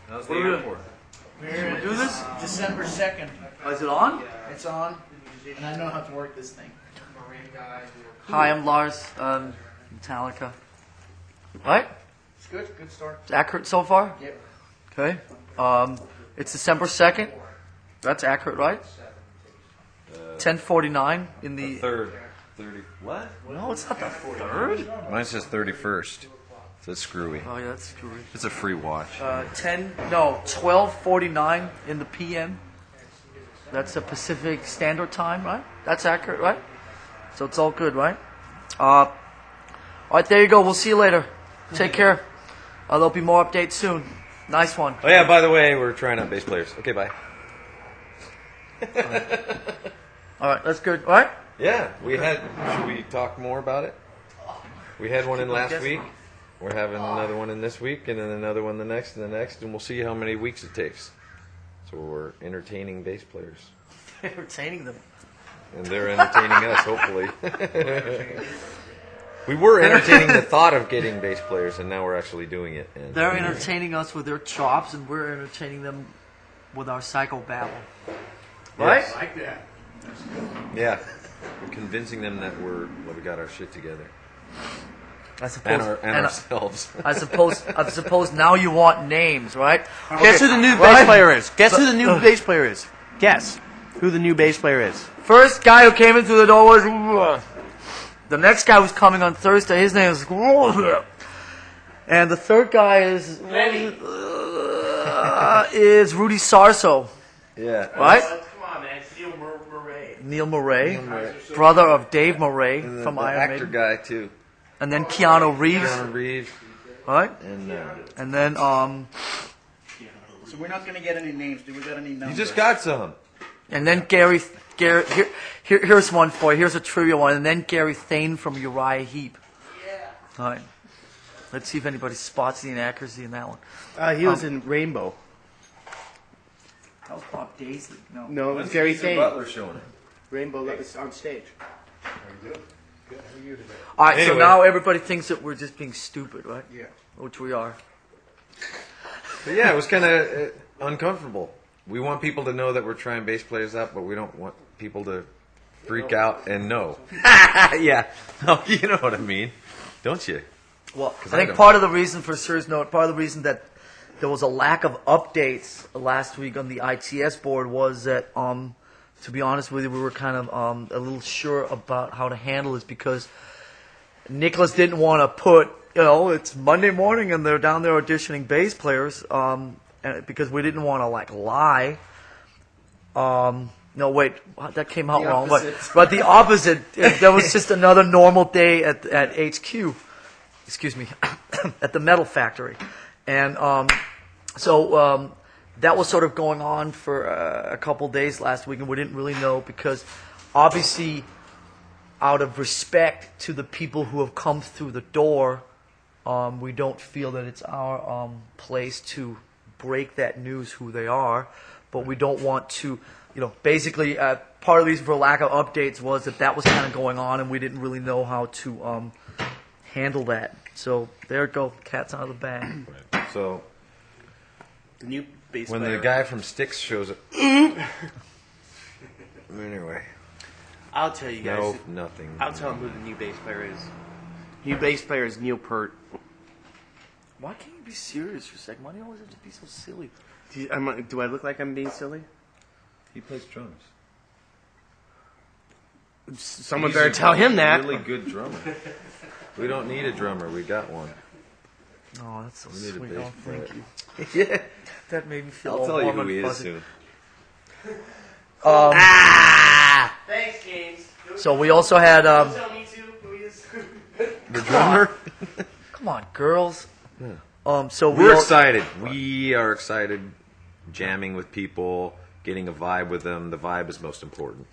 How's the airport? We're do this? December 2nd. Oh, is it on? It's on, and I know how to work this thing. Hi, I'm Lars. Metallica. Right? It's good. Good start. It's accurate so far? Yep. Okay. It's December 2nd. That's accurate, right? 10:49 in the... Third. 30. What? No, it's not the 3rd. Mine says 31st. So it's screwy. Oh, yeah, that's screwy. It's a free watch. 12:49 in the PM. That's a Pacific Standard Time, right? That's accurate, right? So it's all good, right? All right, there you go. We'll see you later. Take care. There'll be more updates soon. Nice one. Oh yeah, by the way, we're trying out bass players. Okay, bye. All right, that's good. All right? Yeah, we had. Should we talk more about it? We had one in last week. We're having another one in this week, and then another one the next, and the next, and we'll see how many weeks it takes. So we're entertaining bass players, Entertaining them. and they're entertaining us. Hopefully, we were entertaining the thought of getting bass players, and now we're actually doing it. And They're entertaining us with their chops, and we're entertaining them with our psycho babble. Right? Yes. Like that. Yeah, we're convincing them that we got our shit together, I suppose. and ourselves. I suppose now you want names, right? Guess who the new bass player is. Guess who the new bass player is. Guess who the new bass player is. First guy who came in through the door was... The next guy was coming on Thursday. His name is... And the third guy is... is Rudy Sarso, Yeah. right? Come on, man. It's Neil Murray. Neil Murray, brother of Dave Murray And from the Iron actor Maiden. guy too. And then Keanu Reeves, Keanu Reeves. right? And And then, So we're not going to get any names. Do we got any numbers? you just got some. and then Gary here's one for you. Here's a trivia one. And then Gary Thane from Uriah Heep. Yeah. All right. Let's see if anybody spots the inaccuracy in that one. He was in Rainbow. That was Bob Daisley. No. No, it was Gary Thane. Butler showing it. Rainbow is on stage. All right, so Anyway. now everybody thinks that we're just being stupid, right? Yeah. Which we are. But yeah, it was kind of uncomfortable. We want people to know that we're trying bass players up, but we don't want people to freak out and know. Yeah, no, you know what I mean, don't you? Well, I I think don't. part of the reason, for Sir's note, part of the reason that there was a lack of updates last week on the ITS board was that, to be honest with you, we were kind of a little sure about how to handle this because Nicholas didn't want to put, it's Monday morning and they're down there auditioning bass players, and because we didn't want to lie. No, wait, that came out wrong. But the opposite, there was just another normal day at HQ. Excuse me, at the Metal Factory, and so that was sort of going on for a couple days last week, and we didn't really know because obviously, out of respect to the people who have come through the door, we don't feel that it's our place to break that news who they are, but we don't want to, basically part of the reason for lack of updates was that was kind of going on, and we didn't really know how to handle that. So there it go, cat's out of the bag. So The new bass when player. the guy from Styx shows up, anyway, I'll tell you guys. no, nothing. I'll tell him who the new bass player is. New bass player is Neil Peart. Why can't you be serious for a second? Why do you always have to be so silly? Do I look like I'm being silly? He plays drums. Someone He's better a tell him that. Really good drummer. We don't need a drummer. We got one. Oh, that's so We need a sweet. bass Oh, thank player. you. Yeah, that made me feel I'll all tell you warm who and he is fuzzy. soon. Thanks, James. So we also had, Tell me too who he is. The drummer. come on, girls. So We're excited. We are excited. Jamming with people, getting a vibe with them. The vibe is most important.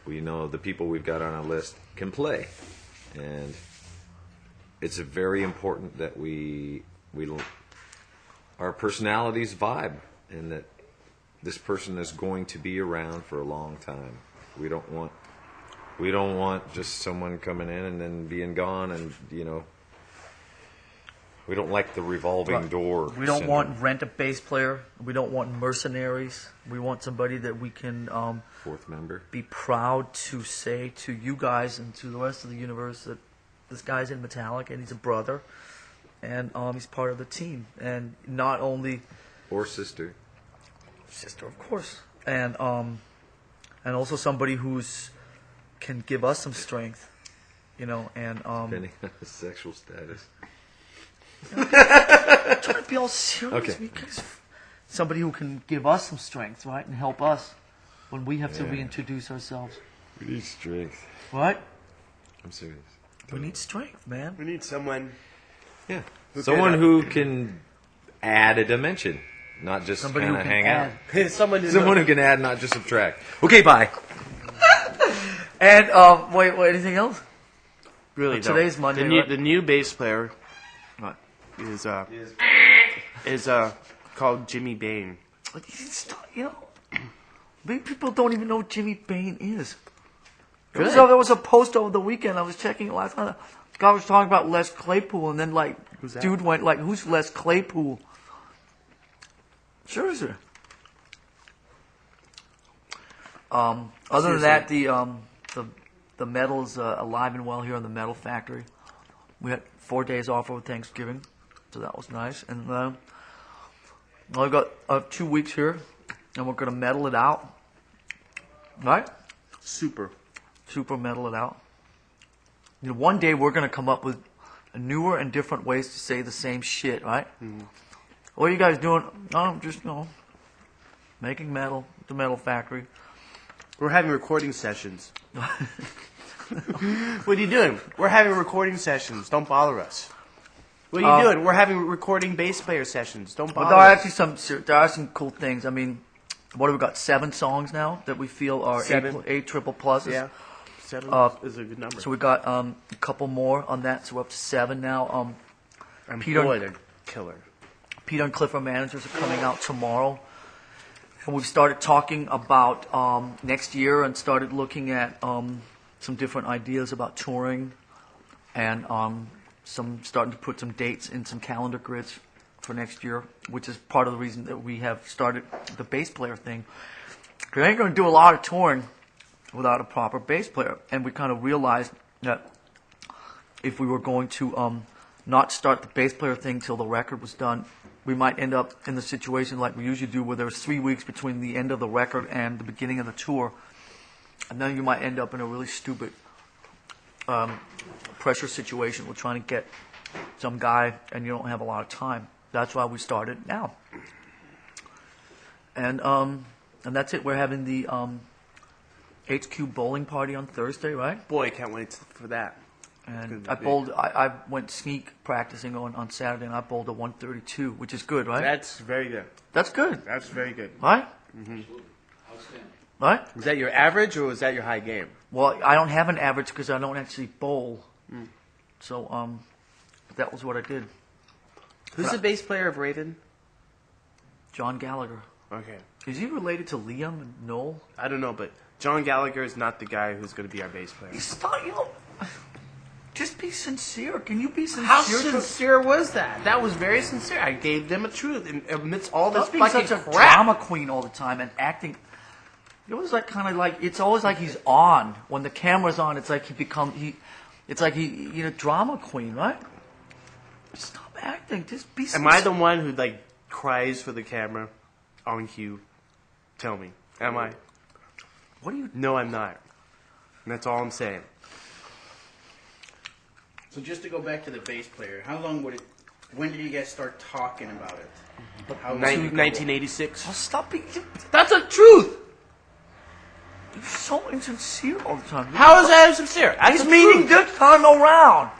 We know the people we've got on our list can play, and it's very important that we our personalities vibe, and that this person is going to be around for a long time. We don't want just someone coming in and then being gone, and We don't like the revolving Right. door. We don't syndrome. want rent a bass player. We don't want mercenaries. We want somebody that we can Fourth member. be proud to say to you guys and to the rest of the universe that this guy's in Metallica and he's a brother and he's part of the team. And not only Or sister. sister, of course, and also somebody who's can give us some strength, you know, and Depending on his sexual status. trying to be all serious Okay. because somebody who can give us some strength, right, and help us when we have to Yeah. reintroduce ourselves. We need strength. What? I'm serious. We need strength, man. We need someone. Yeah. Who Someone can, who can add a dimension, not just Somebody kind who of can hang out. add. Someone Someone who can add, not just subtract. Okay, bye. And wait, anything else? Really, Well, today's Monday, The new, right? the new bass player is called Jimmy Bain. You know, maybe people don't even know who Jimmy Bain is. Really? So there was a post over the weekend. I was checking it last night. The guy was talking about Les Claypool, and then like, Who's that? dude went like, "Who's Les Claypool?" Seriously. Other than that, the metal's alive and well here in the Metal Factory. We had 4 days off over Thanksgiving, so that was nice. And I've got 2 weeks here, and we're gonna metal it out, right? Super. Super metal it out. You know, one day we're gonna come up with newer and different ways to say the same shit, right? What are you guys doing? Oh, just making metal, the Metal Factory. We're having recording sessions. What are you doing? We're having recording sessions. Don't bother us. What are you doing? We're having recording bass player sessions. Don't But bother there are us. actually there are some cool things. I mean, what have we got? 7 songs now that we feel are Seven. A triple pluses. Yeah. 7 is a good number. So we got a couple more on that, so we're up to 7 now. and Peter- boy, they're killer. Peter and Cliff, our managers, are coming out tomorrow. And we've started talking about next year and started looking at some different ideas about touring and starting to put some dates in some calendar grids for next year, which is part of the reason that we have started the bass player thing. 'Cause I ain't going to do a lot of touring without a proper bass player. And we kind of realized that if we were going to not start the bass player thing till the record was done, we might end up in the situation like we usually do, where there's 3 weeks between the end of the record and the beginning of the tour, and then you might end up in a really stupid pressure situation with trying to get some guy, and you don't have a lot of time. That's why we started now, and that's it. We're having the HQ bowling party on Thursday, right? Boy, I can't wait for that. And Good I big. bowled. I went sneak practicing on Saturday, and I bowled a 132, which is good, right? That's very good. That's good, That's very good. right? Right? Was that your average or was that your high game? Well, I don't have an average because I don't actually bowl. So that was what I did. Who's the bass player of Raven? John Gallagher. Okay. Is he related to Liam and Noel? I don't know, but John Gallagher is not the guy who's going to be our bass player. He's not, just be sincere. Can you be sincere? How sincere was that? That was very sincere. I gave them a truth amidst all this Stop being fucking such a crap. drama queen all the time and acting. It was like kind of like it's always like he's on when the camera's on. It's like he drama queen, right? Stop acting. Just be sincere. Am I the one who like cries for the camera on cue? Tell me. Am I? What do you? No, I'm not. And that's all I'm saying. So just to go back to the bass player, when did you guys start talking about it? How long ago? 1986. Oh, stop being. That's the truth. You're so insincere all the time. How is that sincere? That's He's the meaning truth. this time around.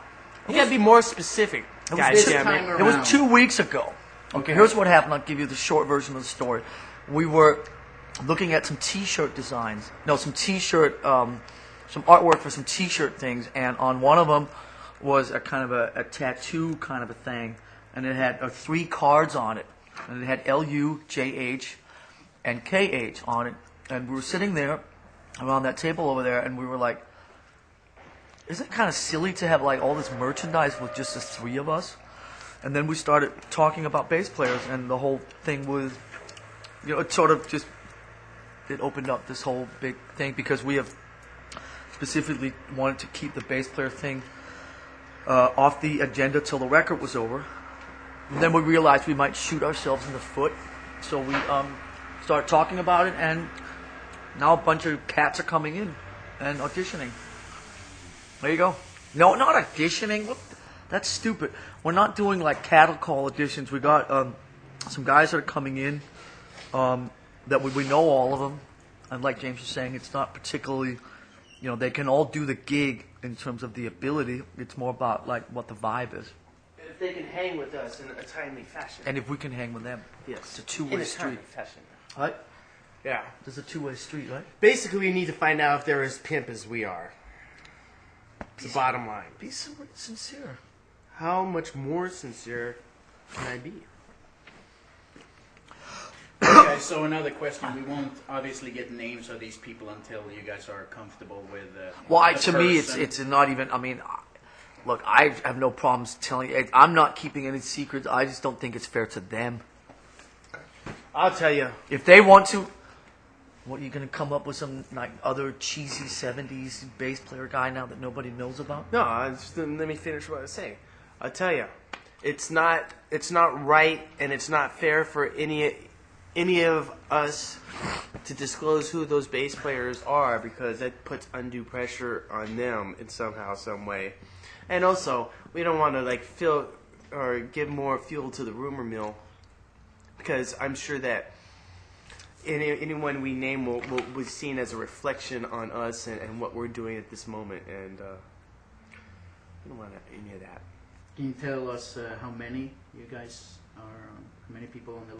You gotta be more specific. was God this damn time it. around. It was 2 weeks ago. Okay, here's what happened. I'll give you the short version of the story. We were looking at some T-shirt designs. No, some T-shirt, some artwork for some T-shirt things, and on one of them was a kind of a tattoo kind of a thing, and it had 3 cards on it, and it had LU, JH, and KH on it, and we were sitting there around that table over there, and we were like, isn't it kind of silly to have like all this merchandise with just the 3 of us? And then we started talking about bass players, and the whole thing was, it sort of just, it opened up this whole big thing because we have specifically wanted to keep the bass player thing off the agenda till the record was over. And then we realized we might shoot ourselves in the foot, so we started talking about it, and now a bunch of cats are coming in and auditioning. There you go. No, not auditioning. What? That's stupid. We're not doing like cattle call auditions. We got some guys that are coming in that we know all of them. And like James was saying, it's not particularly, they can all do the gig in terms of the ability. It's more about like what the vibe is. If they can hang with us in a timely fashion. And if we can hang with them. Yes. It's a two-way street. Fashion. Right? Yeah. There's a two-way street, right? Basically, we need to find out if they're as pimp as we are. It's the bottom line. Be sincere. How much more sincere can I be? Okay, so another question. We won't obviously get names of these people until you guys are comfortable with. Well, the to me, person. it's not even. I mean, look, I have no problems telling you. I'm not keeping any secrets. I just don't think it's fair to them. I'll tell you. If they want to, what, are you going to come up with some like other cheesy 70s bass player guy now that nobody knows about? No, let me finish what I was saying. I'll tell you. It's not right and it's not fair for any of us to disclose who those bass players are because that puts undue pressure on them in somehow, some way. And also, we don't want to like fill or give more fuel to the rumor mill because I'm sure that anyone we name will be seen as a reflection on us and what we're doing at this moment, and we don't want any of that. Can you tell us how many you guys are? How many people on the